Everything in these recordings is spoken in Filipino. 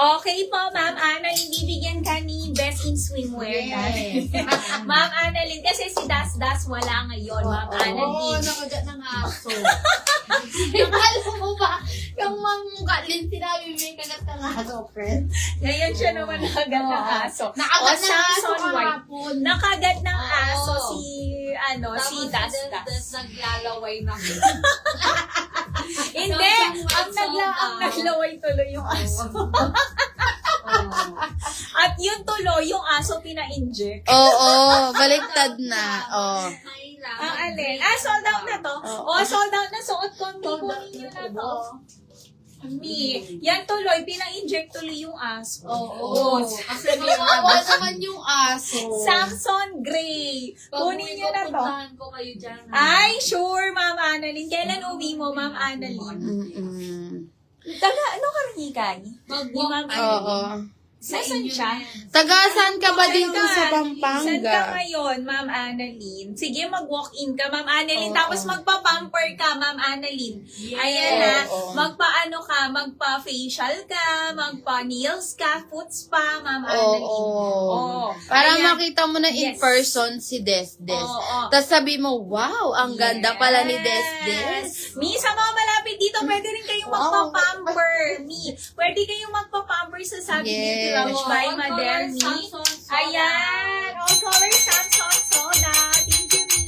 Okay po, Ma'am Annalyn, bibigyan ka ni Best in Swimwear. Yes. Ma'am Annalyn, kasi si Das wala ngayon, Ma'am Oo, Annalyn. nakagat ng aso. Yung alam mo ba, yung mga sinabi mo yung kagat ng aso, friend? Ngayon siya naman nakagat ng aso. Nakagat O, ng aso Samson White. kahapon. Nakagat ng Oo. aso si, si Das. naglalaway na. Hindi, ang naglaway tuloy yung aso. At yun tuloy, yung aso pina-inject. Oo, baliktad na. Oo. Ang alin? Sold out na to? Sold out na. Suot ko. Kunin nyo na to. Yan tuloy, pina-inject tuloy yung aso. Oo. Kasi maawa naman yung aso. Samson Gray. Kunin nyo na to. Pupuntahan ko kayo dyan. Ay, sure, Ma'am Annalyn. Kailan uwi mo, Ma'am Annalyn? Ano ka rin ikay? Ni Ma'am Oo. Nasaan siya? Taga saan ka ba dito sa Saan ka Pampanga? ngayon, Ma'am Annalyn? Sige, mag-walk-in ka, Ma'am Annalyn. Oo. Tapos magpa-pamper ka, Ma'am Annalyn. Ayan na. Oo. Magpa-ano ka, magpa-facial ka, magpa-nails ka, foot spa, Ma'am Annalyn. Oo. Para Ayan. makita mo na in Yes. person si Desdes. Oo. Tapos sabi mo, wow, ang ganda pala ni Desdes. Mi, sa mga malapit dito, pwede rin kayong magpa-pamper. Mi, pwede kayong magpa-pamper sa Sabi Yes. Beauty Lounge by Madel. Mi. Ayan. All color Samson Soda. Thank you, Mi.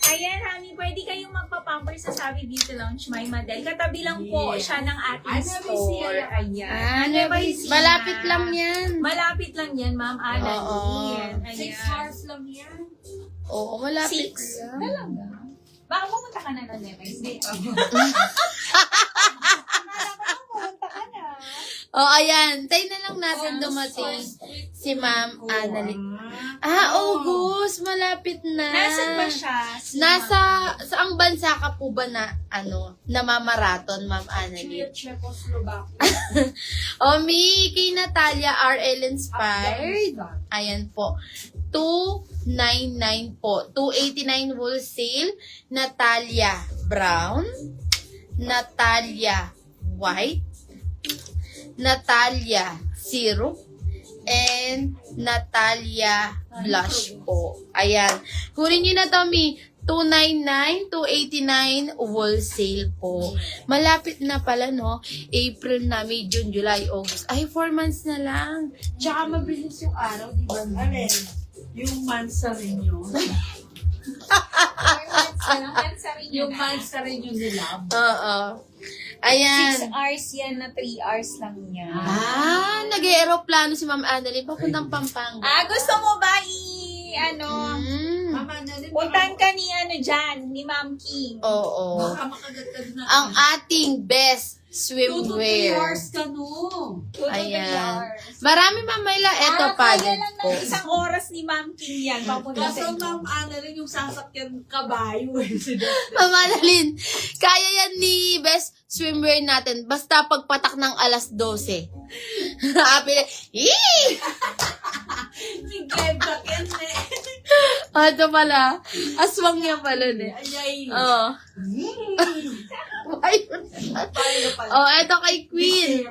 Ayan, Hami, pwede kayong magpa-pamper sa Sabi Beauty Lounge by Madel. Katabi lang po siya ng ating store. Ayan. Nueva Ecija. Malapit lang yan. Malapit lang yan, Ma'am Annalyn. Oo. Ayan. 6 hours lang yan. Oo, malapit. 6. Talaga? Baka pumunta ka na ng Nueva Ecija. Pumunta ka na. Oh, ayan. Tayo na lang natin dumating si Ma'am Annalyn. August. Malapit na. Nasaan ba siya? Nasa, saang bansa ka po ba na, namamaraton, Ma'am Annalyn? Czechoslovakia. Kay Natalia RL Inspired. Ayan po. 299 po. 289 wholesale. Natalia Brown. Natalia White. Natalia Syrup. And Natalia Blush po. Ayan. Kunin nyo na to, Mi. 299, 289 wholesale po. Malapit na pala, no? April na, May, June, July, August. Ay, 4 months na lang. Tsaka mabilis yung araw, di ba? Alin? Yung mansa rin yun. Yung mansa rin yung nilab. Oo. Ayan. 6 hours yan na 3 hours lang yan. Nag-aeroplano si Ma'am Annalyn papuntang Pampanga. Gusto mo ba Mama, nalit puntan ka ni dyan, ni Ma'am King? Oo. baka makagat ka na. Ang ating best 2 to 3 swimwear. hours ka no. 2 to 3 Ayan. hours. Marami, Mamayla. Eto, Kaya padded lang po. ng isang oras ni Ma'am King yan. Papunta Kaso sa inyo. Ma'am Annalyn yung sasakyan kabayo eh. Ma'am Annalyn, kaya yan ni best swimwear natin. Basta pagpatak ng alas 12. Happy na, Yee! Miguel Baken eh. Ito pala. Aswang niya pala, eh. Ayay. Oo. Eto kay Queen.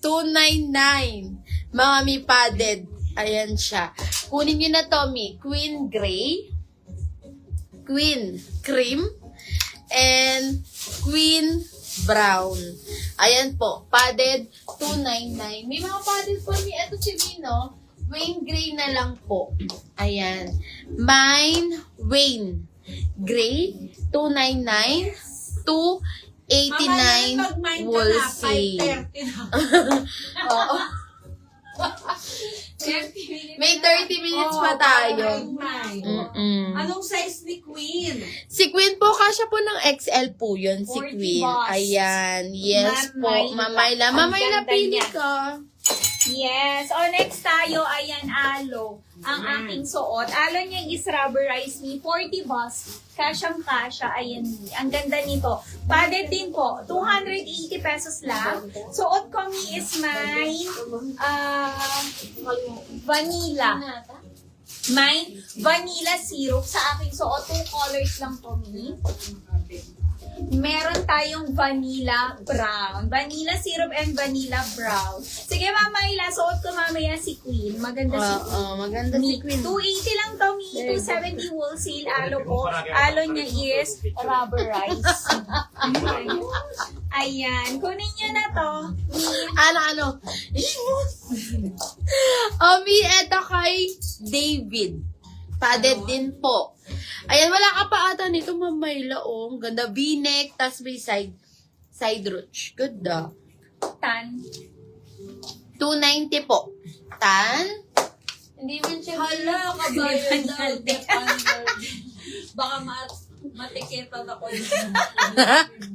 299. Mga mi padded. Ayan siya. Kunin nyo na to, Mi. Queen Gray. Queen Cream. And Queen Brown. Ayan po. Padded 299. May mga padded po, Mi. Ito si Vino. Wayne Gray na lang po. Ayan. Mine Wayne Gray. 299. 289 wholesale. 5:30 na. Oo. May 30 minutes pa tayo. Anong size ni Queen? Si Queen po, kasya po ng XL po yun, si 40 Queen. bust. Ayan. Yes po, Mamayla. Ang Mamayla, ganda pili niya. ka. Yes. Next tayo, ayan, alo. Ang aking suot. Alo niya is rubberized ni 40 bus. Kasyang-kasya. Ayan. Ang ganda nito. Padded din po. 280 pesos lang. Suot ko mi is may vanilla. May vanilla syrup sa aking suot. 2 colors lang po mi. meron tayong vanilla brown. Vanilla syrup and vanilla brown. Sige, Mama Ila, suot ko mamaya si Queen. Maganda si Queen. Oo, maganda si Queen. 280 lang to, Mi. 270 wholesale. Alo po. Alo niya is rubberized. Ayan. Kunin niyo na to, Mi. Ano? Mi, eto kay David. Padded din po. Ayan, wala ka pa ata nito, Mamayla. Oh, ang ganda. V-neck, tas may side ruch. Good da. Tan. 290 po. Tan? Hindi man siya. Hala, Hindi kabayan pa daw. niya. Baka matiketan ako dito.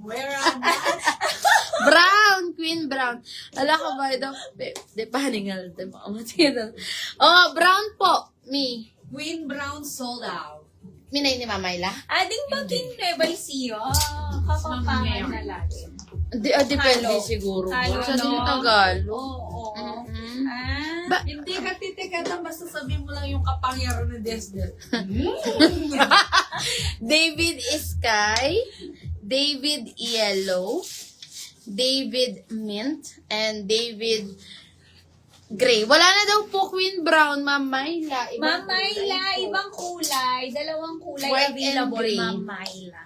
Where am I? Brown, Queen Brown. Ala ka ba ito? De paningal. Oh, brown po. Mi. Queen Brown sold out. Minay ni Mamayla? Ading bakin Nueva Ecija. Kapapangan na natin. Depende Halo. siguro. Halo, Sa no? Tagalog. Oo. Mhm. Ah. Hindi ka titikatan, basta sabihin mo lang yung kapangyaro ni Desdet. David Sky, David Yellow, David Mint, and David Gray. Wala na daw po Queen Brown, Ma'am Myla. Ma'am Myla, ibang kulay. Dalawang kulay White and available, gray. Ma'am Myla.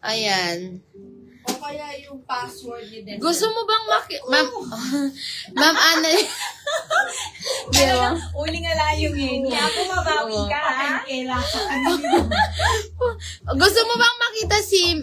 Ayan. O kaya yung password ni Desdet. Gusto mo bang Ma'am, Ma'am Ana, Talagang uling alayong yun. Kaya ako mabawi ka, ha? gusto mo bang makita si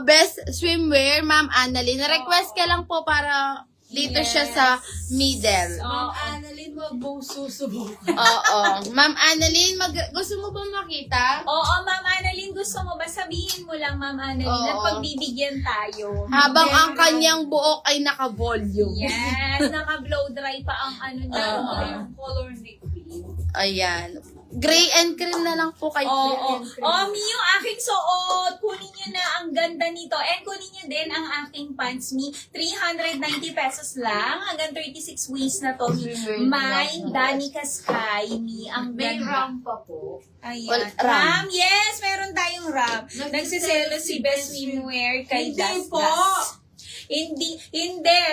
best swimwear, Ma'am Annalyn? Request ka lang po para dito siya sa middle. Ma'am Annalyn, wag mong susubukan. Oo. Ma'am Annalyn, gusto mo bang makita? Oo, Ma'am Annalyn, gusto mo ba? Sabihin mo lang, Ma'am Annalyn, Oo. at pagbibigyan tayo. Habang ang kanyang buhok ay naka-volume. Yes, naka-blow dry pa ang ano niya. Oo. Yung color ni Queen. Ayan. Gray and cream na lang po kay Oo. Gray and cream. Oh, Mi, yung aking suot. Kunin nyo na ang ganda nito. And kunin nyo din ang aking pants, Mi. 390 pesos lang. Hanggang 36 waist na to, Mi. May Danica Sky, Mi. Ang May ganda. ram pa po. Ayan. Well, ram. Yes, meron tayong ram. Nagsiselo si Best Swimwear kay Hindi Das po. Das. Hindi.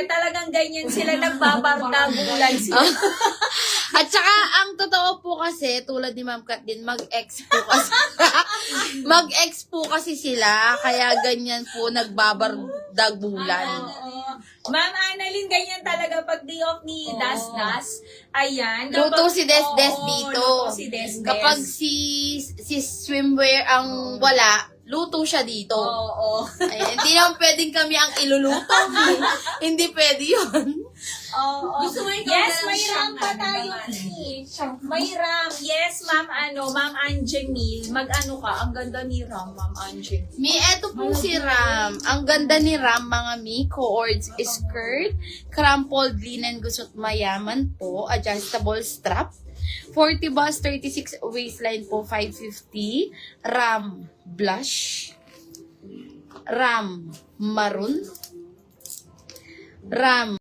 Talagang ganyan sila nagbabardagulan sila. At saka, ang totoo po kasi, tulad ni Ma'am Kat din, mag-ex po kasi. Mag-ex po kasi sila, kaya ganyan po nagbabardagulan. Oo. Ma'am Annalyn, ganyan talaga pag day off ni Das Das. Ayan. Luto si Des Des Oo, dito. luto si Des Des. Kapag si swimwear ang wala, luto siya dito. Oo. Ay, hindi naman pwedeng kami ang iluluto. Hindi pwede yun. Oo. Gusto mo ikaw Yes, na lang may siyang ram pa ano, tayo. naman. May ram. Yes, Ma'am Angemil. Mag-ano ka? Ang ganda ni Ram, Ma'am Angemil. Mi, eto po si Ram. Ang ganda ni Ram, mga mi. Cords skirt, crumpled linen gusot mayaman po, adjustable strap. 40 bust, 36 waistline po, 550. Ram blush. Ram maroon. Ram